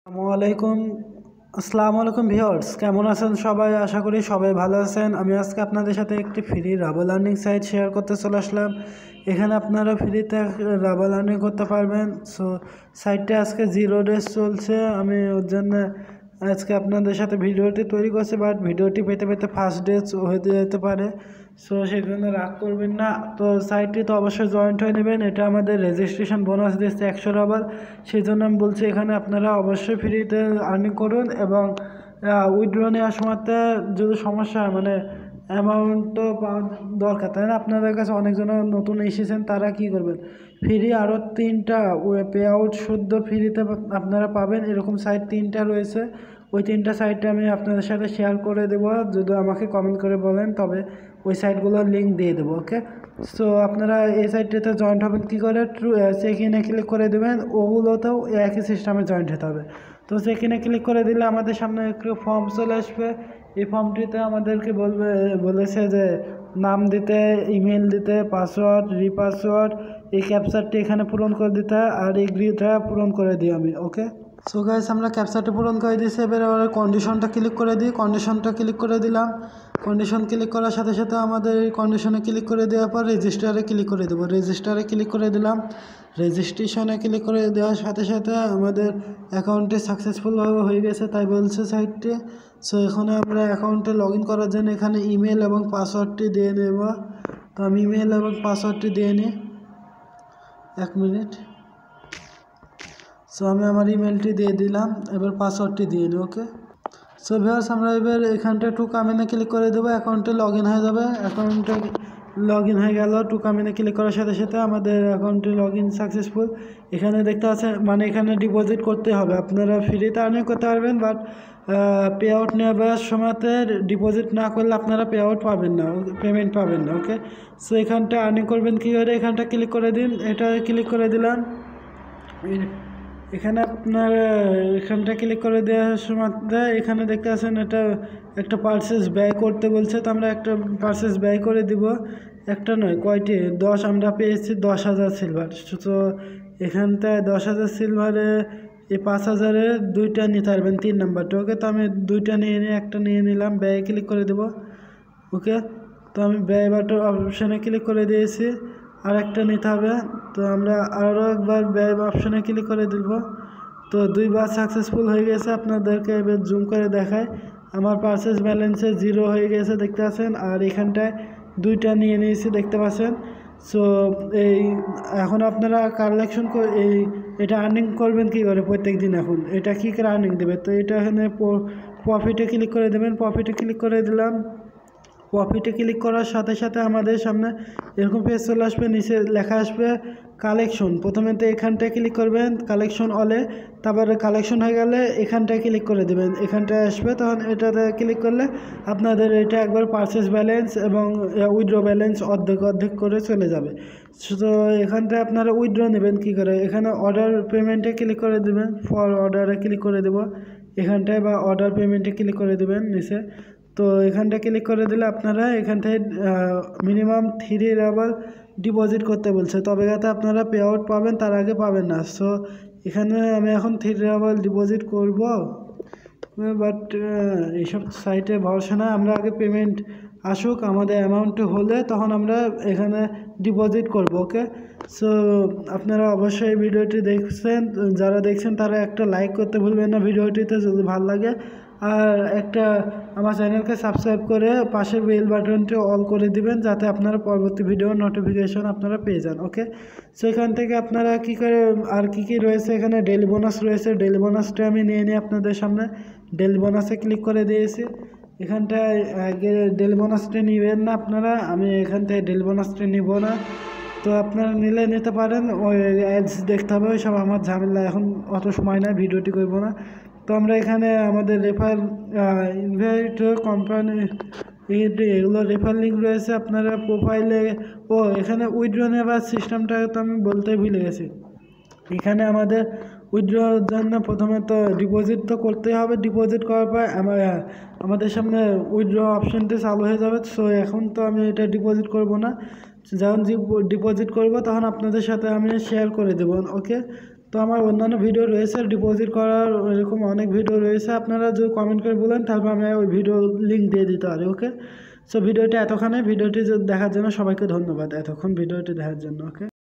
আসসালামু আলাইকুম ভিউয়ার্স, কেমন আছেন সবাই? আশা করি সবাই ভালো আছেন। আমি আজকে আপনাদের সাথে একটি ফ্রি রাবার লার্নিং সাইট শেয়ার করতে চলে আসলাম। এখানে আপনারা ফ্রিতে রাবার লার্নিং করতে পারবেন। সো সাইটটা আজকে 0 ডেজ চলছে। আমি ওর জন্য আজকে আপনাদের সাথে ভিডিওটি তৈরি করছি, বাট ভিডিওটি পেতে পেতে ফার্স্ট ডেজ হয়ে যেতে পারে। সো সেজন্য রাগ করবেন না। তো সাইটটি তো অবশ্যই জয়েন্ট হয়ে নেবেন। এটা আমাদের রেজিস্ট্রেশন বোনাস দিচ্ছে 100 রাবার। সেই জন্য আমি বলছি এখানে আপনারা অবশ্যই ফ্রিতে আর্নিং করুন এবং উইথড্র নেওয়ার সময়তে যদি সমস্যা হয়, মানে অ্যামাউন্ট তো পাওয়া দরকার, তাই না? আপনাদের কাছে অনেকজন নতুন এসেছেন, তারা কি করবেন, ফ্রি আরও 3টা পে আউট শুদ্ধ ফ্রিতে আপনারা পাবেন। এরকম সাইট 3টা রয়েছে। ওই 3টা সাইটে আমি আপনাদের সাথে শেয়ার করে দেবো। যদি আমাকে কমেন্ট করে বলেন তবে ওই সাইটগুলোর লিঙ্ক দিয়ে দেবো। ওকে, সো আপনারা এই সাইটটাতে জয়েন্ট হবেন কী করে? চেক ইনে ক্লিক করে দেবেন। ওগুলোতেও একই সিস্টেমে জয়েন্ট হতে হবে। তো চেক ইনে ক্লিক করে দিলে আমাদের সামনে একটু ফর্ম চলে আসবে। এই ফর্মটিতে আমাদেরকে বলেছে যে নাম দিতে, ইমেল দিতে, পাসওয়ার্ড, রিপাসওয়ার্ড, এই ক্যাপচারটি এখানে পূরণ করে দিতে আর এগ্রিটা পূরণ করে দিই আমি। ওকে, সো গাইস আমরা ক্যাপচারটি পূরণ করে দিয়েছি। এবারে কন্ডিশনটা ক্লিক করে দিই। কন্ডিশনটা ক্লিক করে দিলাম। কন্ডিশন ক্লিক করার সাথে সাথে আমাদের এই কন্ডিশনে ক্লিক করে দেওয়ার পর রেজিস্টারে ক্লিক করে দেবো। রেজিস্টারে ক্লিক করে দিলাম। রেজিস্ট্রেশনে ক্লিক করে দেওয়ার সাথে সাথে আমাদের অ্যাকাউন্টটি সাকসেসফুলভাবে হয়ে গেছে তাই বলছে সাইটটি। সো এখানে আমরা অ্যাকাউন্টে লগ ইন করার জন্য এখানে ইমেল এবং পাসওয়ার্ডটি দিয়ে নেব। তো আমি ইমেল এবং পাসওয়ার্ডটি দিয়ে নিই। 1 মিনিট। সো আমি আমার ইমেলটি দিয়ে দিলাম, এবার পাসওয়ার্ডটি দিয়ে নিই। ওকে, সো ভিউয়ার্স আমরা এবার এখানটা টু কামিনে ক্লিক করে দেবো। অ্যাকাউন্টে লগ ইন হয়ে যাবে। অ্যাকাউন্টে লগ ইন হয়ে গেল। টু কামিনে ক্লিক করার সাথে সাথে আমাদের অ্যাকাউন্টে লগ ইন সাকসেসফুল। এখানে দেখতে আছে, মানে এখানে ডিপোজিট করতে হবে। আপনারা ফ্রিতে আর্নিং করতে পারবেন, বাট পে আউট নেওয়ার সময়তে ডিপোজিট না করলে আপনারা পে আউট পাবেন না, পেমেন্ট পাবেন না। ওকে, সো এখানটা আর্নিং করবেন কী করে? এখানটা ক্লিক করে দিন। এটা ক্লিক করে দিলাম। এখানে আপনার এখানটা ক্লিক করে দেওয়ার সময় এখানে দেখতে পাচ্ছেন এটা একটা পারচেস ব্যয় করতে বলছে। তো আমরা একটা পারচেস ব্যয় করে দিব। একটা নয়, কয়টি? 10 আমরা পেয়েছি 10,000 সিলভার। তো এখানটায় 10,000 সিলভারে এই 5,000-এ 2টা নিতে পারবেন, 3 নাম্বারটা। ওকে, তো আমি 2টা নিয়ে নিই, একটা নিয়ে নিলাম। ব্যয় ক্লিক করে দেবো। ওকে, তো আমি ব্যয় বাটন অপশানে ক্লিক করে দিয়েছি। আর একটা নিতে হবে। তো আমরা আরও একবার ব্যয় অপশানে ক্লিক করে দিব। তো 2বার সাকসেসফুল হয়ে গেছে। আপনাদেরকে এবার জুম করে দেখায়। আমার পারচেস ব্যালেন্সে 0 হয়ে গেছে, দেখতে পাচ্ছেন। আর এখানটায় 2টা নিয়ে নিয়েছি, দেখতে পাচ্ছেন। সো এই এখন আপনারা কালেকশন এটা আর্নিং করবেন কী করে প্রত্যেক দিন? এখন এটা কী করে আর্নিং দেবে? তো এটা এখানে প্রফিটে ক্লিক করে দেবেন। প্রফিটে ক্লিক করে দিলাম। প্রফিটে ক্লিক করার সাথে সাথে আমাদের সামনে এরকম পেজ চলে আসবে। নিচে লেখা আসবে কালেকশন। প্রথমে তো এখানটায় ক্লিক করবেন, কালেকশন অলে। তারপরে কালেকশন হয়ে গেলে এখানটায় ক্লিক করে দেবেন। এখানটায় আসবে, তখন এটাতে ক্লিক করলে আপনাদের এটা একবার পারচেস ব্যালেন্স এবং উইথড্র ব্যালেন্স অর্ধেক অর্ধেক করে চলে যাবে। তো এখানটায় আপনারা উইথড্র নেবেন কী করে? এখানে অর্ডার পেমেন্টে ক্লিক করে দেবেন। ফর অর্ডারে ক্লিক করে দেবো এখানটায়, বা অর্ডার পেমেন্টে ক্লিক করে দেবেন নিচে। তো এখানটা ক্লিক করে দিলে আপনারা এখান থেকে মিনিমাম 3 রাবার ডিপোজিট করতে বলছে, তবে যাতে আপনারা পে আউট পাবেন, তার আগে পাবেন না। সো এখানে আমি এখন 3 রাবার ডিপোজিট করব, বাট এইসব সাইটে ভরসা না। আমরা আগে পেমেন্ট আসুক, আমাদের অ্যামাউন্ট হলে তখন আমরা এখানে ডিপোজিট করব। ওকে, সো আপনারা অবশ্যই ভিডিওটি দেখছেন, যারা দেখছেন তারা একটা লাইক করতে ভুলবেন না ভিডিওটিতে যদি ভালো লাগে। আর একটা আমার চ্যানেলকে সাবস্ক্রাইব করে পাশের বেল বাটনটি অল করে দিবেন, যাতে আপনারা পরবর্তী ভিডিওর নোটিফিকেশন আপনারা পেয়ে যান। ওকে, সো এখান থেকে আপনারা কী করে আর কী রয়েছে, এখানে ডেলি বোনাস রয়েছে। ডেলি বোনাসটা আমি নিয়ে নিই আপনাদের সামনে। ডেলি বোনাসে ক্লিক করে দিয়েছি। এখানটায় ডেলি বোনাসটা নেবেন না আপনারা, আমি এখান থেকে ডেলি বোনাসটা নিব না। তো আপনারা নিলে নিতে পারেন। ওই অ্যাডস দেখতে হবে, ওই সব আমার ঝামেলা, এখন অত সময় নাই, ভিডিওটি করব না। তো আমরা এখানে আমাদের ইনভাইট কোম্পানি এগুলো রেফার লিঙ্ক রয়েছে আপনারা প্রোফাইলে। এখানে উইথড্র নেওয়ার সিস্টেমটা তো আমি বলতে ভুলে গেছি। এখানে আমাদের উইথড্রর জন্য প্রথমে তো ডিপোজিট তো করতেই হবে। ডিপোজিট করার পর আমাদের সামনে উইথড্র অপশানটি চালু হয়ে যাবে। সো এখন তো আমি এটা ডিপোজিট করব না, যখন ডিপোজিট করব তখন আপনাদের সাথে আমি শেয়ার করে দেবো। ওকে, তো আমার অন্যান্য ভিডিও রয়েছে ডিপোজিট করার, এরকম অনেক ভিডিও রয়েছে। আপনারা যদি কমেন্ট করে বলেন তারপর আমি ওই ভিডিও লিঙ্ক দিয়ে দিতে পারি। ওকে, সো ভিডিওটি এতক্ষণে, ভিডিওটি দেখার জন্য সবাইকে ধন্যবাদ, এতক্ষণ ভিডিওটি দেখার জন্য। ওকে।